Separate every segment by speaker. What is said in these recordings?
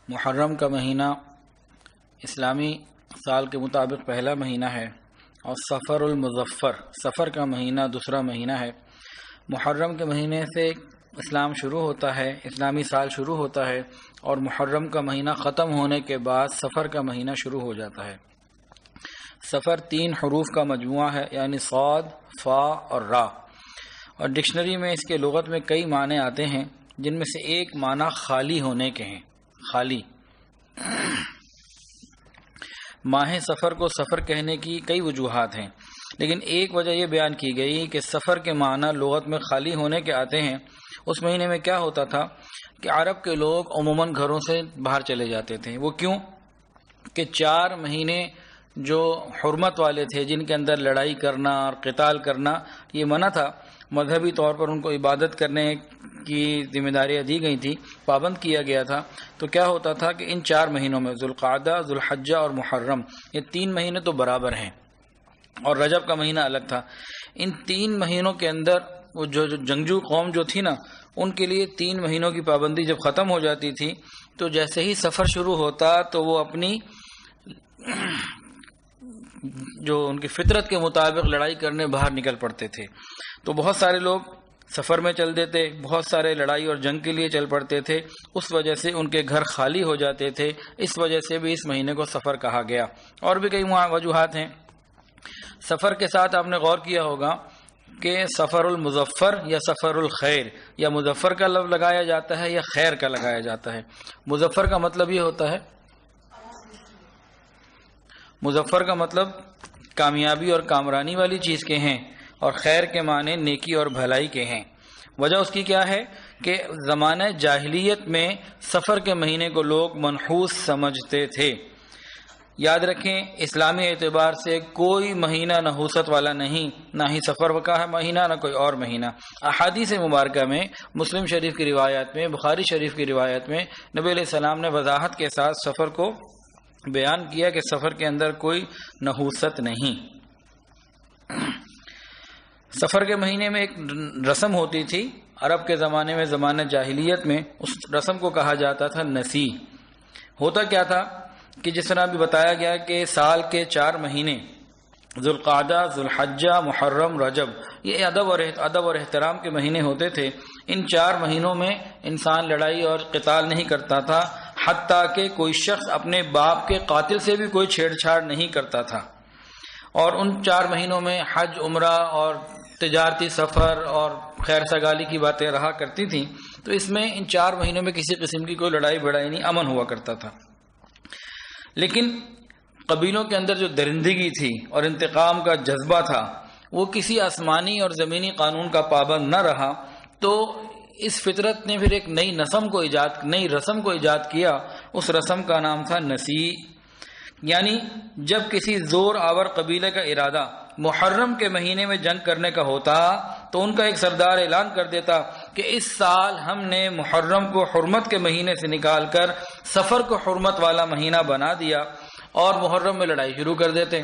Speaker 1: محرم کا مہینہ اسلامی سال کے مطابق پہلا مہینہ ہے، اور سفر المظفر سفر کا مہینہ دوسرا مہینہ ہے۔ محرم کے مہینے سے اسلام شروع ہوتا ہے، اسلامی سال شروع ہوتا ہے، اور محرم کا مہینہ ختم ہونے کے بعد سفر کا مہینہ شروع ہو جاتا ہے۔ سفر 3 حروف کا مجموعہ ہے، یعنی صاد، فا اور را، اور ڈکشنری میں اس کے لغت میں کئی معنی آتے ہیں، جن میں سے ایک معنی خالی ہونے کے ہیں۔ خالی ماہ سفر کو سفر کہنے کی کئی وجوہات ہیں، لیکن ایک وجہ یہ بیان کی گئی کہ سفر کے معنی لغت میں خالی ہونے کے آتے ہیں۔ اس مہینے میں کیا ہوتا تھا کہ عرب کے لوگ عموماً گھروں سے باہر چلے جاتے تھے۔ وہ کیوں؟ کہ 4 مہینے جو حرمت والے تھے، جن کے اندر لڑائی کرنا اور قتال کرنا یہ منع تھا، مذہبی طور پر ان کو عبادت کرنے کی ذمہ داریاں دی گئی تھیں، پابند کیا گیا تھا۔ تو کیا ہوتا تھا کہ ان 4 مہینوں میں ذوالقعدہ، ذوالحجہ اور محرم، یہ 3 مہینے تو برابر ہیں، اور رجب کا مہینہ الگ تھا۔ ان 3 مہینوں کے اندر وہ جو جنگجو قوم جو تھی نا، ان کے لیے 3 مہینوں کی پابندی جب ختم ہو جاتی تھی تو جیسے ہی سفر شروع ہوتا تو وہ اپنی جو ان کی فطرت کے مطابق لڑائی کرنے باہر نکل پڑتے تھے۔ تو بہت سارے لوگ سفر میں چل دیتے، بہت سارے لڑائی اور جنگ کے لیے چل پڑتے تھے، اس وجہ سے ان کے گھر خالی ہو جاتے تھے۔ اس وجہ سے بھی اس مہینے کو سفر کہا گیا۔ اور بھی کئی وجوہات ہیں۔ سفر کے ساتھ آپ نے غور کیا ہوگا کہ سفر المظفر یا سفر الخیر، یا مظفر کا لفظ لگایا جاتا ہے یا خیر کا لگایا جاتا ہے۔ مظفر کا مطلب یہ ہوتا ہے، مظفر کا مطلب کامیابی اور کامرانی والی چیز کے ہیں، اور خیر کے معنی نیکی اور بھلائی کے ہیں۔ وجہ اس کی کیا ہے کہ زمانہ جاہلیت میں سفر کے مہینے کو لوگ منحوس سمجھتے تھے۔ یاد رکھیں، اسلامی اعتبار سے کوئی مہینہ نحوست والا نہیں، نہ ہی سفر کا مہینہ نہ کوئی اور مہینہ۔ احادیث مبارکہ میں، مسلم شریف کی روایت میں، بخاری شریف کی روایت میں نبی علیہ السلام نے وضاحت کے ساتھ سفر کو بیان کیا کہ سفر کے اندر کوئی نحوست نہیں۔ سفر کے مہینے میں ایک رسم ہوتی تھی عرب کے زمانے میں، زمانہ جاہلیت میں، اس رسم کو کہا جاتا تھا نسی۔ ہوتا کیا تھا کہ جس طرح بھی بتایا گیا کہ سال کے 4 مہینے ذوالقعدہ، ذوالحجہ، محرم، رجب، یہ ادب اور احترام کے مہینے ہوتے تھے۔ ان 4 مہینوں میں انسان لڑائی اور قتال نہیں کرتا تھا، حتیٰ کہ کوئی شخص اپنے باپ کے قاتل سے بھی کوئی چھیڑ چھاڑ نہیں کرتا تھا۔ اور ان 4 مہینوں میں حج، عمرہ اور تجارتی سفر اور خیر سگالی کی باتیں رہا کرتی تھیں۔ تو اس میں ان 4 مہینوں میں کسی قسم کی کوئی لڑائی بڑائی نہیں، امن ہوا کرتا تھا۔ لیکن قبیلوں کے اندر جو درندگی تھی اور انتقام کا جذبہ تھا، وہ کسی آسمانی اور زمینی قانون کا پابند نہ رہا۔ تو اس فطرت نے پھر ایک نئی رسم کو ایجاد کیا۔ اس رسم کا نام تھا نسی۔ یعنی جب کسی زور آور قبیلے کا ارادہ محرم کے مہینے میں جنگ کرنے کا ہوتا تو ان کا ایک سردار اعلان کر دیتا کہ اس سال ہم نے محرم کو حرمت کے مہینے سے نکال کر سفر کو حرمت والا مہینہ بنا دیا، اور محرم میں لڑائی شروع کر دیتے۔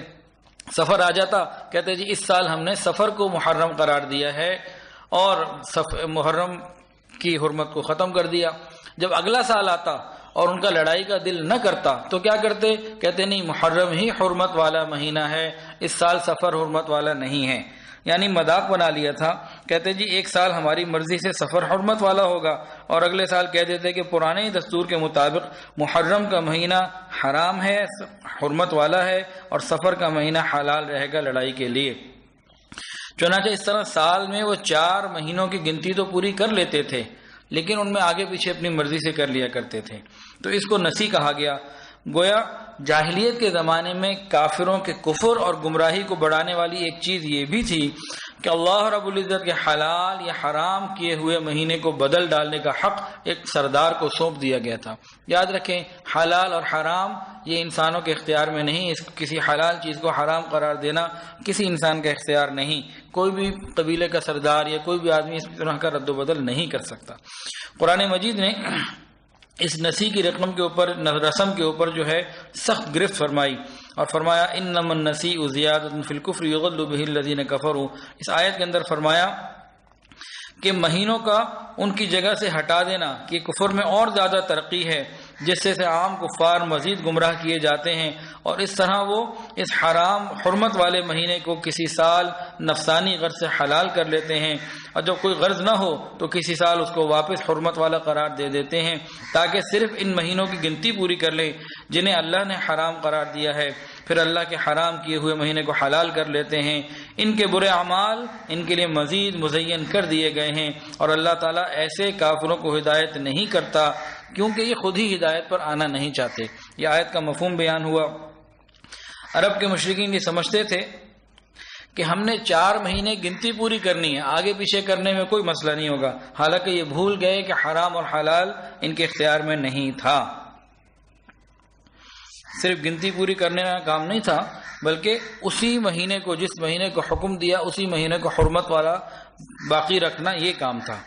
Speaker 1: سفر آ جاتا، کہتے جی اس سال ہم نے سفر کو محرم قرار دیا ہے اور محرم کی حرمت کو ختم کر دیا۔ جب اگلا سال آتا اور ان کا لڑائی کا دل نہ کرتا تو کیا کرتے؟ کہتے نہیں، محرم ہی حرمت والا مہینہ ہے، اس سال سفر حرمت والا نہیں ہے۔ یعنی مذاق بنا لیا تھا۔ کہتے جی ایک سال ہماری مرضی سے سفر حرمت والا ہوگا، اور اگلے سال کہہ دیتے کہ پرانے ہی دستور کے مطابق محرم کا مہینہ حرام ہے، حرمت والا ہے، اور سفر کا مہینہ حلال رہے گا لڑائی کے لیے۔ چنانچہ اس طرح سال میں وہ 4 مہینوں کی گنتی تو پوری کر لیتے تھے، لیکن ان میں آگے پیچھے اپنی مرضی سے کر لیا کرتے تھے۔ تو اس کو نسی کہا گیا۔ گویا جاہلیت کے زمانے میں کافروں کے کفر اور گمراہی کو بڑھانے والی ایک چیز یہ بھی تھی کہ اللہ رب العزت کے حلال یا حرام کیے ہوئے مہینے کو بدل ڈالنے کا حق ایک سردار کو سونپ دیا گیا تھا۔ یاد رکھیں، حلال اور حرام یہ انسانوں کے اختیار میں نہیں۔ کسی حلال چیز کو حرام قرار دینا کسی انسان کا اختیار نہیں۔ کوئی بھی قبیلے کا سردار یا کوئی بھی آدمی اس طرح کا رد و بدل نہیں کر سکتا۔ قرآن مجید نے اس نسی کی رسم کے اوپر جو ہے سخت گرفت فرمائی، اور فرمایا انما النسیء زیادۃ فی الکفر یضل بہ الذین کفروا۔ اس آیت کے اندر فرمایا کہ مہینوں کا ان کی جگہ سے ہٹا دینا کہ کفر میں اور زیادہ ترقی ہے، جس سے عام کفار مزید گمراہ کیے جاتے ہیں، اور اس طرح وہ اس حرام حرمت والے مہینے کو کسی سال نفسانی غرض سے حلال کر لیتے ہیں، اور جب کوئی غرض نہ ہو تو کسی سال اس کو واپس حرمت والا قرار دے دیتے ہیں، تاکہ صرف ان مہینوں کی گنتی پوری کر لیں جنہیں اللہ نے حرام قرار دیا ہے، پھر اللہ کے حرام کیے ہوئے مہینے کو حلال کر لیتے ہیں۔ ان کے برے اعمال ان کے لیے مزید مزین کر دیے گئے ہیں، اور اللہ تعالیٰ ایسے کافروں کو ہدایت نہیں کرتا کیونکہ یہ خود ہی ہدایت پر آنا نہیں چاہتے۔ یہ آیت کا مفہوم بیان ہوا۔ عرب کے مشرکین یہ سمجھتے تھے کہ ہم نے 4 مہینے گنتی پوری کرنی ہے، آگے پیچھے کرنے میں کوئی مسئلہ نہیں ہوگا، حالانکہ یہ بھول گئے کہ حرام اور حلال ان کے اختیار میں نہیں تھا۔ صرف گنتی پوری کرنے کا کام نہیں تھا، بلکہ اسی مہینے کو، جس مہینے کو حکم دیا، اسی مہینے کو حرمت والا باقی رکھنا، یہ کام تھا۔